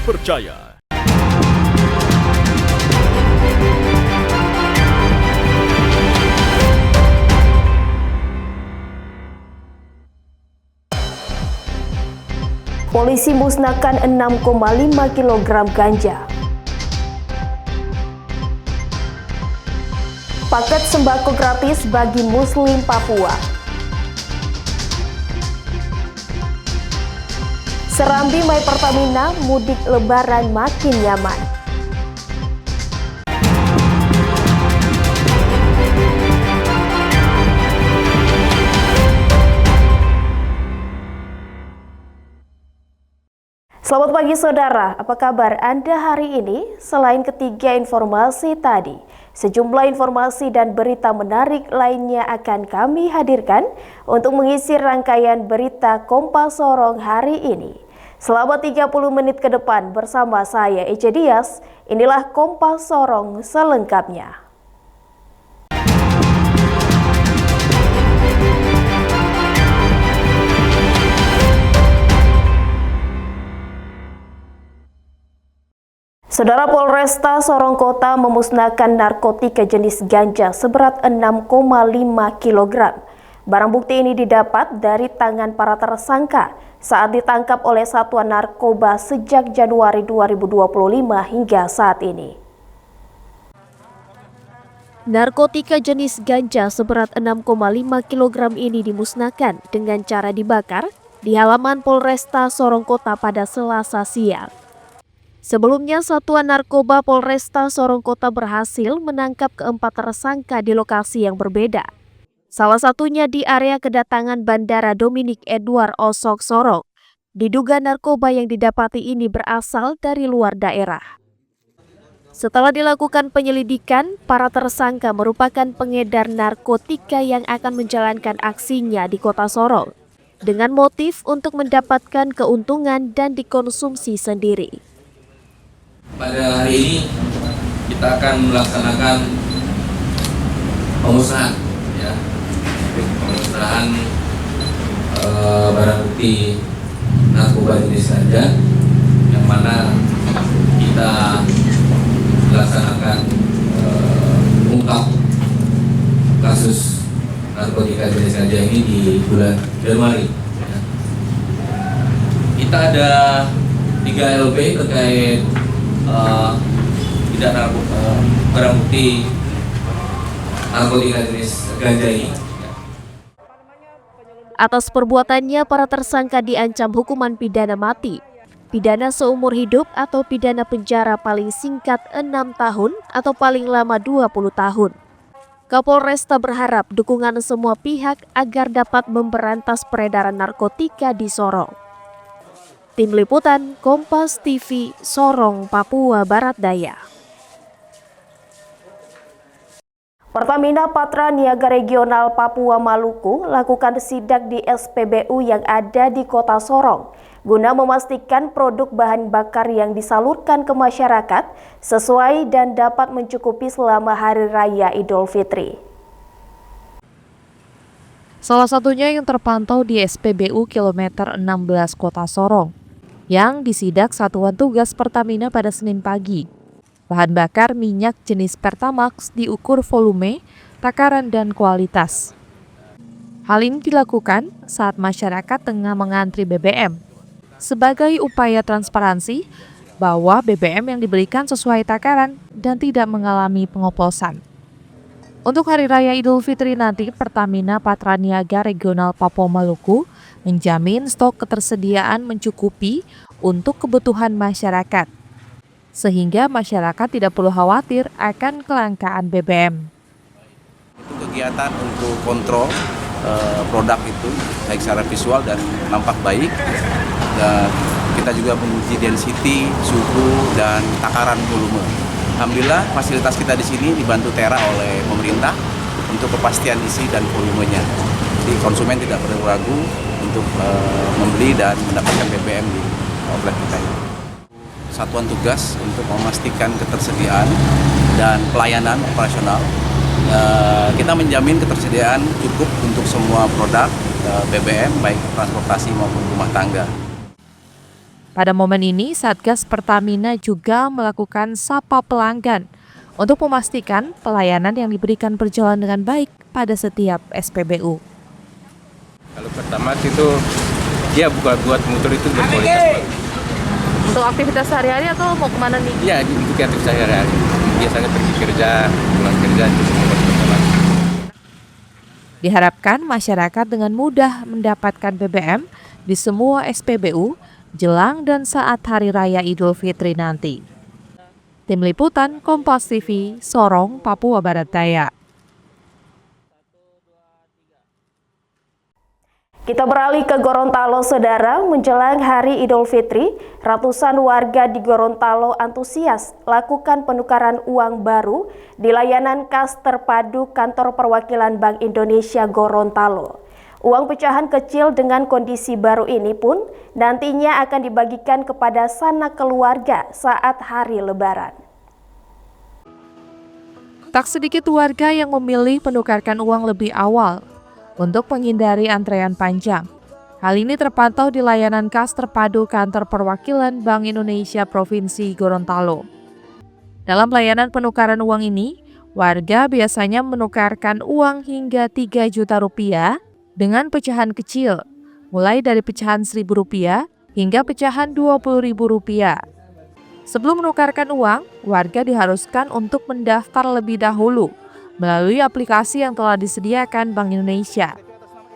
terpercaya. Polisi musnahkan 6,5 kg ganja. Paket sembako gratis bagi Muslim Papua. Serambi My Pertamina, mudik lebaran makin nyaman. Selamat pagi saudara, apa kabar Anda hari ini? Selain ketiga informasi tadi, sejumlah informasi dan berita menarik lainnya akan kami hadirkan untuk mengisi rangkaian berita Kompas Sorong hari ini. Selama 30 menit ke depan bersama saya Ece Dias, inilah Kompas Sorong selengkapnya. Saudara, Polresta Sorong Kota memusnahkan narkotika jenis ganja seberat 6,5 kg. Barang bukti ini didapat dari tangan para tersangka saat ditangkap oleh Satuan Narkoba sejak Januari 2025 hingga saat ini. Narkotika jenis ganja seberat 6,5 kg ini dimusnahkan dengan cara dibakar di halaman Polresta Sorong Kota pada Selasa siang. Sebelumnya, Satuan Narkoba Polresta Sorong Kota berhasil menangkap keempat tersangka di lokasi yang berbeda. Salah satunya di area kedatangan Bandara Dominic Edward Osok Sorong. Diduga narkoba yang didapati ini berasal dari luar daerah. Setelah dilakukan penyelidikan, para tersangka merupakan pengedar narkotika yang akan menjalankan aksinya di Kota Sorong dengan motif untuk mendapatkan keuntungan dan dikonsumsi sendiri. Pada hari ini kita akan melaksanakan pemusnahan, pemusnahan barang bukti narkoba jenis ganja, yang mana kita melaksanakan ungkap kasus narkotika jenis ganja ini di bulan Januari. Kita ada 3 LP terkait barang bukti narkotika jenis ganja ini. Atas perbuatannya, para tersangka diancam hukuman pidana mati, pidana seumur hidup atau pidana penjara paling singkat 6 tahun atau paling lama 20 tahun. Kapolresta berharap dukungan semua pihak agar dapat memberantas peredaran narkotika di Sorong. Tim Liputan Kompas TV, Sorong, Papua Barat Daya. Pertamina Patra Niaga Regional Papua Maluku lakukan sidak di SPBU yang ada di Kota Sorong guna memastikan produk bahan bakar yang disalurkan ke masyarakat sesuai dan dapat mencukupi selama Hari Raya Idul Fitri. Salah satunya yang terpantau di SPBU kilometer 16 Kota Sorong, yang disidak Satuan Tugas Pertamina pada Senin pagi. Bahan bakar minyak jenis Pertamax diukur volume, takaran, dan kualitas. Hal ini dilakukan saat masyarakat tengah mengantri BBM. Sebagai upaya transparansi bahwa BBM yang diberikan sesuai takaran dan tidak mengalami pengoplosan. Untuk Hari Raya Idul Fitri nanti, Pertamina Patra Niaga Regional Papua Maluku menjamin stok ketersediaan mencukupi untuk kebutuhan masyarakat, sehingga masyarakat tidak perlu khawatir akan kelangkaan BBM. Itu kegiatan untuk kontrol produk itu, baik secara visual dan nampak baik. Dan kita juga menguji density, suhu, dan takaran volume. Alhamdulillah fasilitas kita di sini dibantu Tera oleh pemerintah untuk kepastian isi dan volumenya. Jadi konsumen tidak perlu ragu untuk membeli dan mendapatkan BBM di outlet kita ini. Satuan tugas untuk memastikan ketersediaan dan pelayanan operasional. Kita menjamin ketersediaan cukup untuk semua produk BBM baik transportasi maupun rumah tangga. Pada momen ini, Satgas Pertamina juga melakukan sapa pelanggan untuk memastikan pelayanan yang diberikan berjalan dengan baik pada setiap SPBU. Kalau Pertamax itu dia buat motor itu berkualitas bagus. Untuk aktivitas sehari-hari atau mau kemana nih? Iya, itu aktivitas sehari-hari. Biasanya pergi kerja, pulang kerja itu semua Pertamax. Diharapkan masyarakat dengan mudah mendapatkan BBM di semua SPBU jelang dan saat Hari Raya Idul Fitri nanti. Tim Liputan Kompas TV, Sorong, Papua Barat Daya. Kita beralih ke Gorontalo, Saudara. Menjelang Hari Idul Fitri, ratusan warga di Gorontalo antusias lakukan penukaran uang baru di layanan kas terpadu Kantor Perwakilan Bank Indonesia Gorontalo. Uang pecahan kecil dengan kondisi baru ini pun nantinya akan dibagikan kepada sanak keluarga saat hari Lebaran. Tak sedikit warga yang memilih menukarkan uang lebih awal untuk menghindari antrean panjang. Hal ini terpantau di layanan kas terpadu Kantor Perwakilan Bank Indonesia Provinsi Gorontalo. Dalam layanan penukaran uang ini, warga biasanya menukarkan uang hingga 3 juta rupiah dengan pecahan kecil, mulai dari pecahan Rp1.000 hingga pecahan Rp20.000. Sebelum menukarkan uang, warga diharuskan untuk mendaftar lebih dahulu melalui aplikasi yang telah disediakan Bank Indonesia,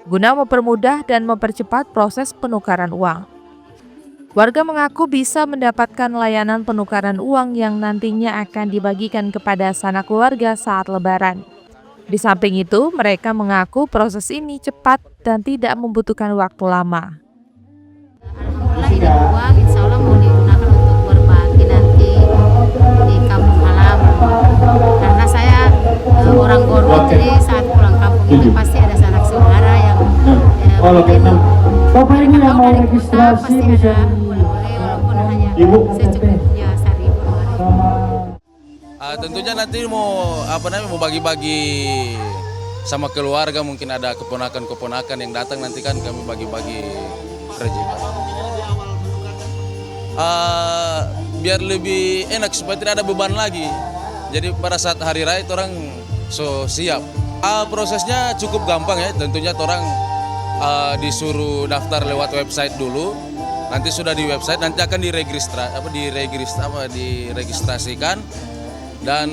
guna mempermudah dan mempercepat proses penukaran uang. Warga mengaku bisa mendapatkan layanan penukaran uang yang nantinya akan dibagikan kepada sanak keluarga saat Lebaran. Di samping itu, mereka mengaku proses ini cepat dan tidak membutuhkan waktu lama. Alhamdulillah ini uang insya Allah mau digunakan untuk berbagi nanti di kampung halaman. Karena saya orang Goron, jadi saat pulang kampung itu pasti ada sanak saudara yang mungkin mereka tahu dari kota pasti ada oleh-oleh walaupun hanya secukupnya seribu. Tentunya nanti mau bagi-bagi sama keluarga, mungkin ada keponakan-keponakan yang datang, nanti kan kami bagi-bagi rezeki. Biar lebih enak supaya tidak ada beban lagi. Jadi pada saat hari raya itu orang siap. Prosesnya cukup gampang ya, tentunya orang disuruh daftar lewat website dulu. Nanti sudah di website nanti akan diregistrasikan. Dan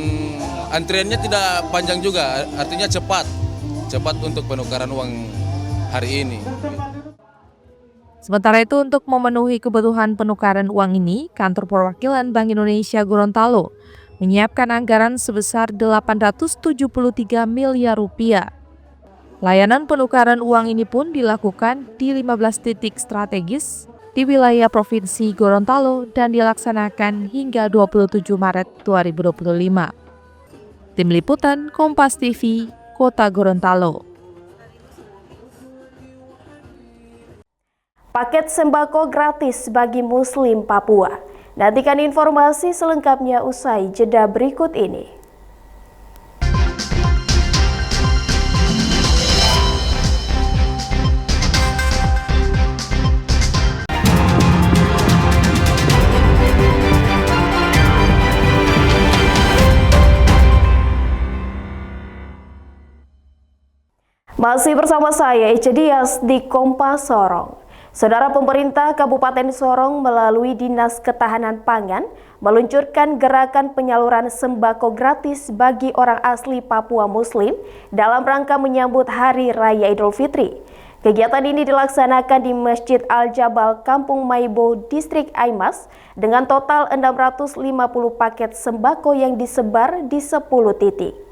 antriannya tidak panjang juga, artinya cepat untuk penukaran uang hari ini. Sementara itu, untuk memenuhi kebutuhan penukaran uang ini, Kantor Perwakilan Bank Indonesia Gorontalo menyiapkan anggaran sebesar 873 miliar rupiah. Layanan penukaran uang ini pun dilakukan di 15 titik strategis di wilayah Provinsi Gorontalo dan dilaksanakan hingga 27 Maret 2025. Tim Liputan Kompas TV, Kota Gorontalo. Paket sembako gratis bagi Muslim Papua. Nantikan informasi selengkapnya usai jeda berikut ini. Masih bersama saya, Ece Dias di Kompas Sorong. Saudara, pemerintah Kabupaten Sorong melalui Dinas Ketahanan Pangan meluncurkan gerakan penyaluran sembako gratis bagi orang asli Papua Muslim dalam rangka menyambut Hari Raya Idul Fitri. Kegiatan ini dilaksanakan di Masjid Al-Jabal, Kampung Maibo, Distrik Aimas dengan total 650 paket sembako yang disebar di 10 titik.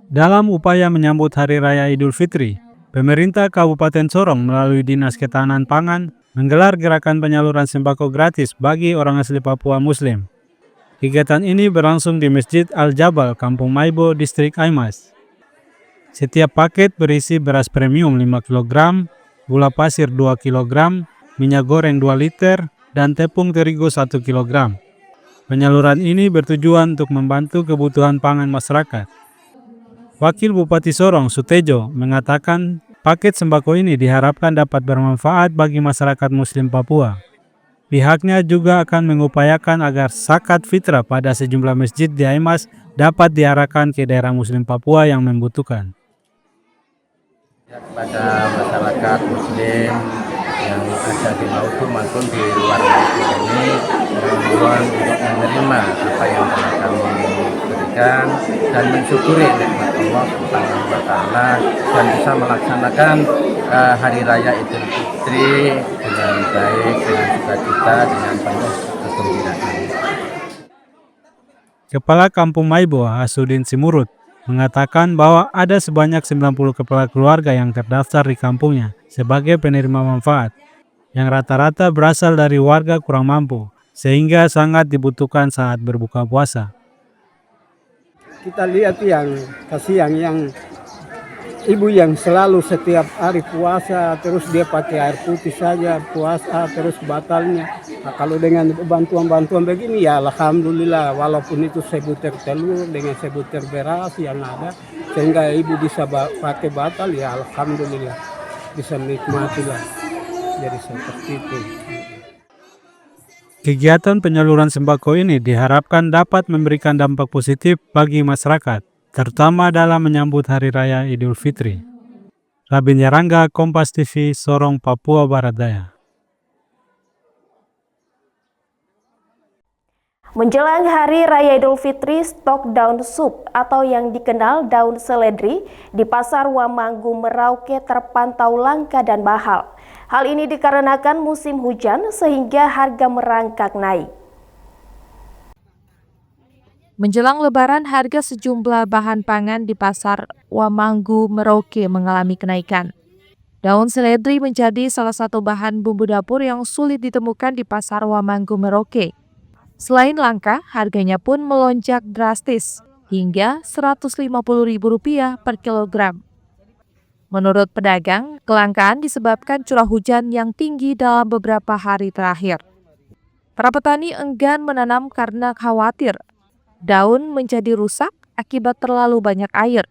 Dalam upaya menyambut Hari Raya Idul Fitri, pemerintah Kabupaten Sorong melalui Dinas Ketahanan Pangan menggelar gerakan penyaluran sembako gratis bagi orang asli Papua Muslim. Kegiatan ini berlangsung di Masjid Al-Jabal, Kampung Maibo, Distrik Aimas. Setiap paket berisi beras premium 5 kg, gula pasir 2 kg, minyak goreng 2 liter, dan tepung terigu 1 kg. Penyaluran ini bertujuan untuk membantu kebutuhan pangan masyarakat. Wakil Bupati Sorong, Sutejo, mengatakan paket sembako ini diharapkan dapat bermanfaat bagi masyarakat Muslim Papua. Pihaknya juga akan mengupayakan agar zakat fitrah pada sejumlah masjid di Aimas dapat diarahkan ke daerah Muslim Papua yang membutuhkan. Kepada masyarakat Muslim yang ada di Maluku maupun di luar Maluku ini, mohon untuk menerima apa yang telah kami berikan dan mensyukuri nikmat Allah Subhanahu wa Ta'ala dan bisa melaksanakan Hari Raya Idul Fitri dengan baik, dengan sukacita, dengan penuh kegembiraan. Kepala Kampung Maibo, Hasudin Simurut, mengatakan bahwa ada sebanyak 90 kepala keluarga yang terdaftar di kampungnya sebagai penerima manfaat, yang rata-rata berasal dari warga kurang mampu, sehingga sangat dibutuhkan saat berbuka puasa. Kita lihat yang kasihan, yang ibu yang selalu setiap hari puasa, terus dia pakai air putih saja puasa, terus batalnya. Nah, kalau dengan bantuan-bantuan begini ya alhamdulillah, walaupun itu sebutir telur dengan sebutir beras yang ada, sehingga ibu bisa pakai batal ya alhamdulillah, bisa menikmati lah. Jadi seperti itu. Kegiatan penyaluran sembako ini diharapkan dapat memberikan dampak positif bagi masyarakat, terutama dalam menyambut Hari Raya Idul Fitri. Rabin Yarangga, Kompas TV, Sorong, Papua Barat Daya. Menjelang Hari Raya Idul Fitri, stok daun sup atau yang dikenal daun seledri di Pasar Wamanggu Merauke terpantau langka dan mahal. Hal ini dikarenakan musim hujan sehingga harga merangkak naik. Menjelang Lebaran, harga sejumlah bahan pangan di Pasar Wamanggu Merauke mengalami kenaikan. Daun seledri menjadi salah satu bahan bumbu dapur yang sulit ditemukan di Pasar Wamanggu Merauke. Selain langka, harganya pun melonjak drastis hingga Rp150.000 per kilogram. Menurut pedagang, kelangkaan disebabkan curah hujan yang tinggi dalam beberapa hari terakhir. Para petani enggan menanam karena khawatir daun menjadi rusak akibat terlalu banyak air,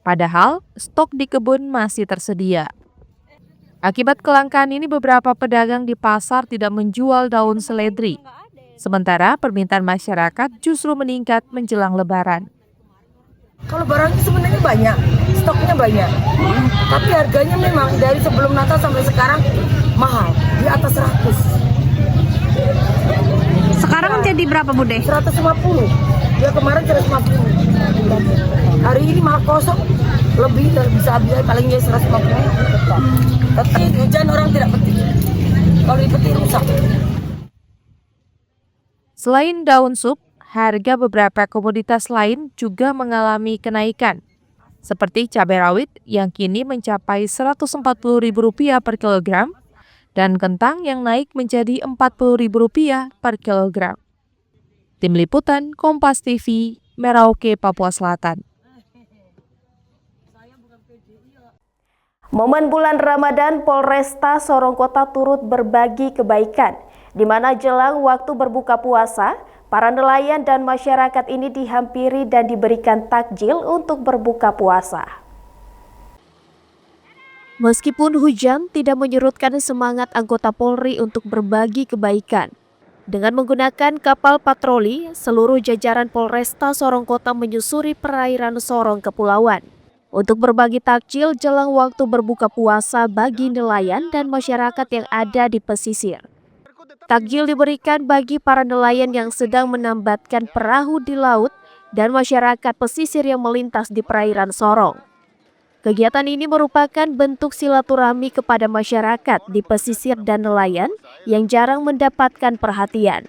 padahal stok di kebun masih tersedia. Akibat kelangkaan ini, beberapa pedagang di pasar tidak menjual daun seledri, sementara permintaan masyarakat justru meningkat menjelang Lebaran. Kalau barangnya sebenarnya banyak, stoknya banyak, tapi harganya memang dari sebelum Natal sampai sekarang mahal, di atas 100. Sekarang jadi berapa, Bude? 150. Ya kemarin 150. Hari ini malah kosong, lebih dari bisa habis paling ya 150. Tapi hujan orang tidak petik. Kalau dipetik rusak. Selain daun sup, harga beberapa komoditas lain juga mengalami kenaikan, seperti cabai rawit yang kini mencapai Rp140.000 per kilogram, dan kentang yang naik menjadi Rp40.000 per kilogram. Tim Liputan Kompas TV, Merauke, Papua Selatan. Momen bulan Ramadan, Polresta Sorong Kota turut berbagi kebaikan, di mana jelang waktu berbuka puasa, para nelayan dan masyarakat ini dihampiri dan diberikan takjil untuk berbuka puasa. Meskipun hujan tidak menyurutkan semangat anggota Polri untuk berbagi kebaikan. Dengan menggunakan kapal patroli, seluruh jajaran Polresta Sorong Kota menyusuri perairan Sorong Kepulauan untuk berbagi takjil jelang waktu berbuka puasa bagi nelayan dan masyarakat yang ada di pesisir. Takjil diberikan bagi para nelayan yang sedang menambatkan perahu di laut dan masyarakat pesisir yang melintas di perairan Sorong. Kegiatan ini merupakan bentuk silaturahmi kepada masyarakat di pesisir dan nelayan yang jarang mendapatkan perhatian.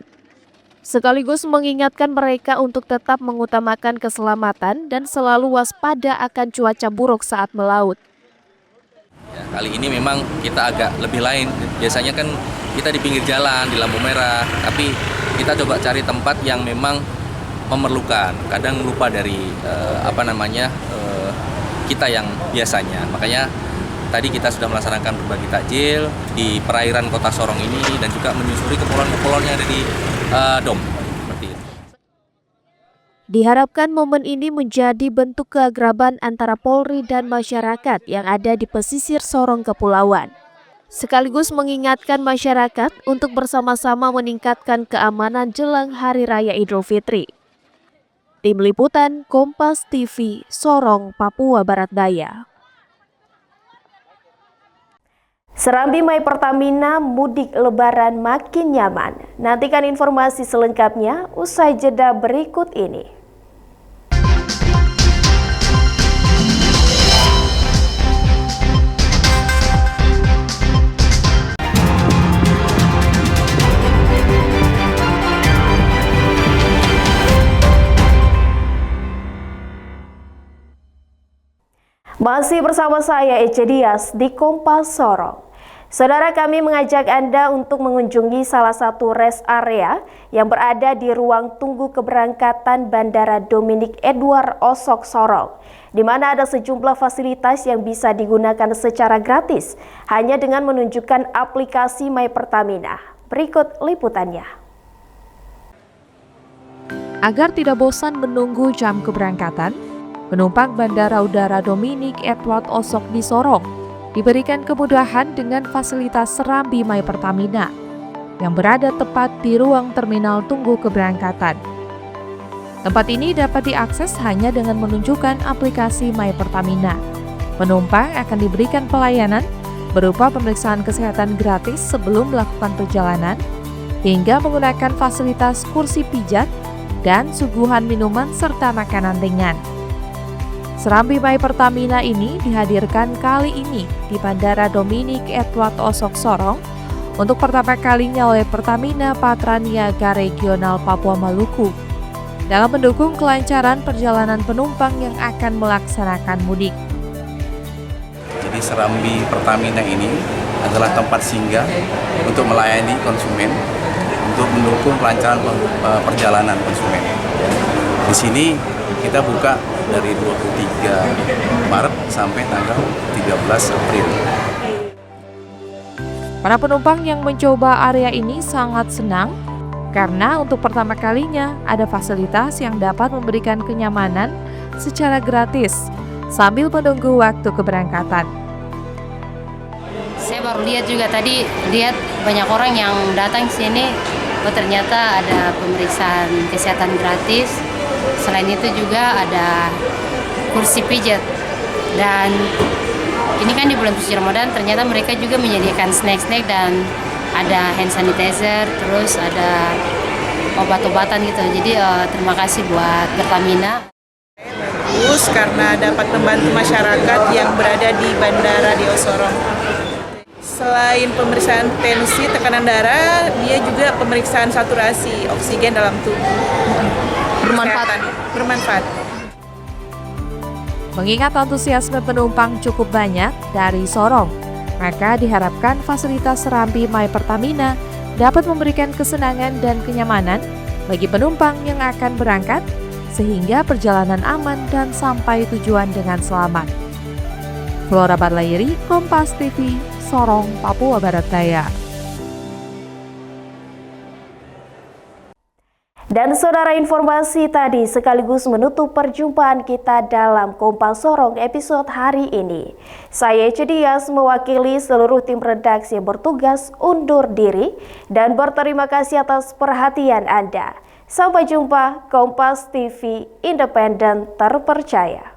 Sekaligus mengingatkan mereka untuk tetap mengutamakan keselamatan dan selalu waspada akan cuaca buruk saat melaut. Ya, kali ini memang kita agak lebih lain. Biasanya kan kita di pinggir jalan, di lampu merah, tapi kita coba cari tempat yang memang memerlukan. Kadang lupa dari kita yang biasanya. Makanya tadi kita sudah melaksanakan berbagi takjil di perairan Kota Sorong ini dan juga menyusuri kepulauan-kepulauan yang ada di DOM. Seperti itu. Diharapkan momen ini menjadi bentuk keakraban antara Polri dan masyarakat yang ada di pesisir Sorong Kepulauan, sekaligus mengingatkan masyarakat untuk bersama-sama meningkatkan keamanan jelang Hari Raya Idul Fitri. Tim Liputan Kompas TV, Sorong, Papua Barat Daya. Serambi My Pertamina mudik lebaran makin nyaman. Nantikan informasi selengkapnya usai jeda berikut ini. Masih bersama saya Ece Dias di Kompas Sorong. Saudara, kami mengajak Anda untuk mengunjungi salah satu rest area yang berada di ruang tunggu keberangkatan Bandara Dominic Edward Osok Sorong, di mana ada sejumlah fasilitas yang bisa digunakan secara gratis hanya dengan menunjukkan aplikasi My Pertamina. Berikut liputannya. Agar tidak bosan menunggu jam keberangkatan, penumpang Bandara Udara Dominic Edward Osok di Sorong diberikan kemudahan dengan fasilitas Serambi My Pertamina yang berada tepat di ruang terminal tunggu keberangkatan. Tempat ini dapat diakses hanya dengan menunjukkan aplikasi My Pertamina. Penumpang akan diberikan pelayanan berupa pemeriksaan kesehatan gratis sebelum melakukan perjalanan, hingga menggunakan fasilitas kursi pijat dan suguhan minuman serta makanan ringan. Serambi My Pertamina ini dihadirkan kali ini di Bandara Dominic Edward Osok Sorong untuk pertama kalinya oleh Pertamina Patraniaga Regional Papua Maluku dalam mendukung kelancaran perjalanan penumpang yang akan melaksanakan mudik. Jadi Serambi Pertamina ini adalah tempat singgah untuk melayani konsumen, untuk mendukung kelancaran perjalanan konsumen. Di sini kita buka dari 23 Maret sampai tanggal 13 April. Para penumpang yang mencoba area ini sangat senang karena untuk pertama kalinya ada fasilitas yang dapat memberikan kenyamanan secara gratis sambil menunggu waktu keberangkatan. Saya baru lihat juga tadi, lihat banyak orang yang datang sini, ternyata ada pemeriksaan kesehatan gratis. Selain itu juga ada kursi pijat, dan ini kan di bulan suci Ramadan, ternyata mereka juga menyediakan snack-snack dan ada hand sanitizer, terus ada obat-obatan gitu. Jadi terima kasih buat Pertamina. Bagus karena dapat membantu masyarakat yang berada di Bandara di Sorong. Selain pemeriksaan tensi, tekanan darah, dia juga pemeriksaan saturasi oksigen dalam tubuh. Bermanfaat. Mengingat antusiasme penumpang cukup banyak dari Sorong, maka diharapkan fasilitas Serambi My Pertamina dapat memberikan kesenangan dan kenyamanan bagi penumpang yang akan berangkat, sehingga perjalanan aman dan sampai tujuan dengan selamat. Flora Barlairi, Kompas TV, Sorong, Papua Barat Daya. Dan saudara, informasi tadi sekaligus menutup perjumpaan kita dalam Kompas Sorong episode hari ini. Saya Ece Dias mewakili seluruh tim redaksi yang bertugas undur diri dan berterima kasih atas perhatian Anda. Sampai jumpa. Kompas TV, independen terpercaya.